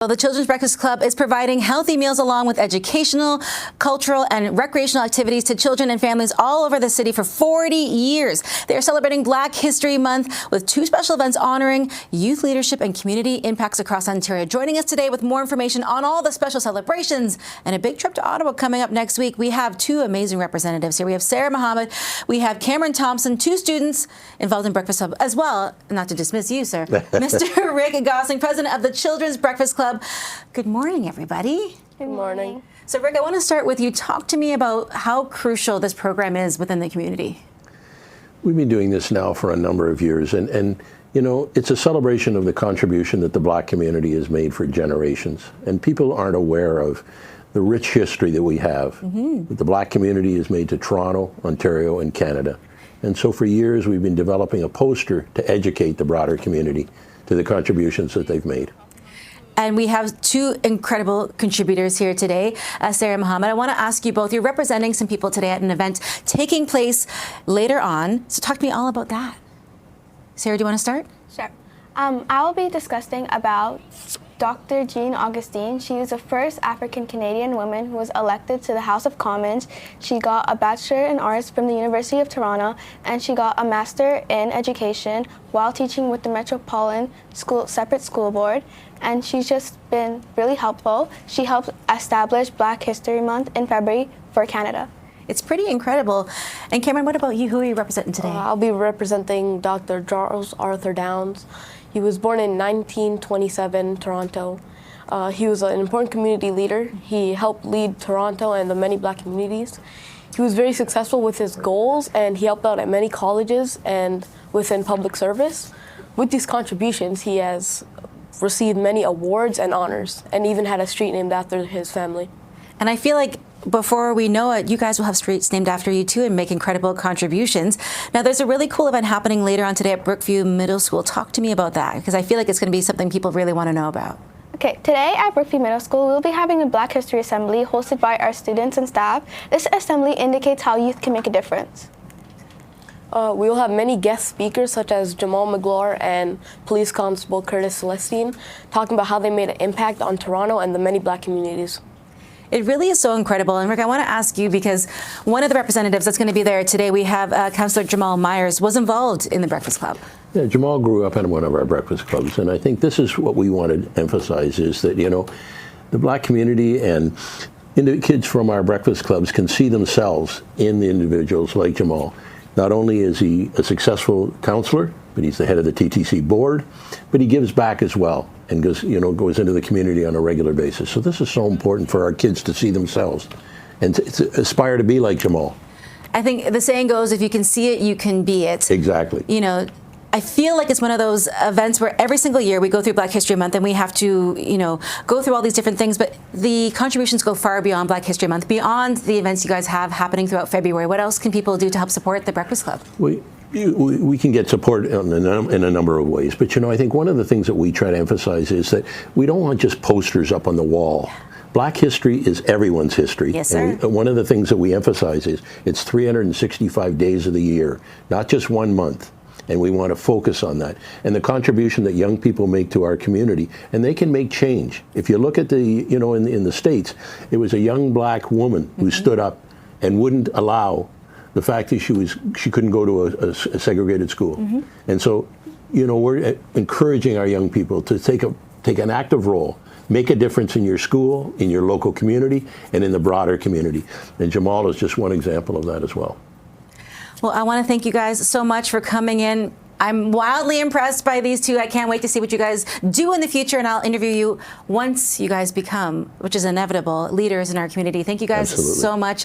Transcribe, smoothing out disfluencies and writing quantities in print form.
Well, the Children's Breakfast Club is providing healthy meals along with educational, cultural, and recreational activities to children and families all over the city for 40 years. They are celebrating Black History Month with two special events honoring youth leadership and community impacts across Ontario. Joining us today with more information on all the special celebrations and a big trip to Ottawa coming up next week, we have two amazing representatives here. We have Sarah Mohammed, we have Cameron Thompson, two students involved in Breakfast Club as well, not to dismiss you, sir, Mr. Rick Gosling, president of the Children's Breakfast Club. Good morning, everybody. Good morning. So, Rick, I want to start with you. Talk to me about how crucial this program is within the community. We've been doing this now for a number of years, and you know, it's a celebration of the contribution that the Black community has made for generations. And people aren't aware of the rich history that we have. That the Black community has made to Toronto, Ontario, and Canada. And so for years, we've been developing a poster to educate the broader community to the contributions that they've made. And we have two incredible contributors here today. Sarah Mohammed, I want to ask you both, you're representing some people today at an event taking place later on. So talk to me all about that. Sarah, do you want to start? Sure. I will be discussing about Dr. Jean Augustine. She is the first African-Canadian woman who was elected to the House of Commons. She got a Bachelor in Arts from the University of Toronto, and she got a Master in Education while teaching with the Metropolitan School Separate School Board. And she's just been really helpful. She helped establish Black History Month in February for Canada. It's pretty incredible. And Cameron, what about you? Who are you representing today? I'll be representing Dr. Charles Arthur Downs. He was born in 1927, Toronto. He was an important community leader. He helped lead Toronto and the many Black communities. He was very successful with his goals, and he helped out at many colleges and within public service. With these contributions, he has received many awards and honors, and even had a street named after his family. And I feel like before we know it, you guys will have streets named after you too and make incredible contributions. Now, there's a really cool event happening later on today at Brookview Middle School. Talk to me about that, because I feel like it's going to be something people really want to know about. Okay, today at Brookview Middle School, we'll be having a Black History Assembly hosted by our students and staff. This assembly indicates how youth can make a difference. We will have many guest speakers such as Jamal McGlure and Police Constable Curtis Celestine talking about how they made an impact on Toronto and the many Black communities. It really is so incredible. And Rick, I want to ask you, because one of the representatives that's going to be there today, we have Councillor Jamal Myers, was involved in the Breakfast Club. Yeah, Jamal grew up in one of our breakfast clubs, and I think this is what we want to emphasize is that, you know, the Black community and kids from our breakfast clubs can see themselves in the individuals like Jamal. Not only is he a successful counselor, but he's the head of the TTC board, but he gives back as well and goes into the community on a regular basis. So this is so important for our kids to see themselves and to aspire to be like Jamal. I think the saying goes, if you can see it, you can be it. Exactly. You know, I feel like it's one of those events where every single year we go through Black History Month and we have to, you know, go through all these different things, but the contributions go far beyond Black History Month, beyond the events you guys have happening throughout February. What else can people do to help support the Breakfast Club? We can get support in a number of ways, but you know, I think one of the things that we try to emphasize is that we don't want just posters up on the wall. Black history is everyone's history. Yes, sir. And one of the things that we emphasize is it's 365 days of the year, not just 1 month. And we want to focus on that. And the contribution that young people make to our community, and they can make change. If you look at the, you know, in the States, it was a young Black woman who stood up and wouldn't allow the fact that she couldn't go to a segregated school. And so, you know, we're encouraging our young people to take an active role, make a difference in your school, in your local community, and in the broader community. And Jamal is just one example of that as well. Well, I want to thank you guys so much for coming in. I'm wildly impressed by these two. I can't wait to see what you guys do in the future, and I'll interview you once you guys become, which is inevitable, leaders in our community. Thank you guys so much.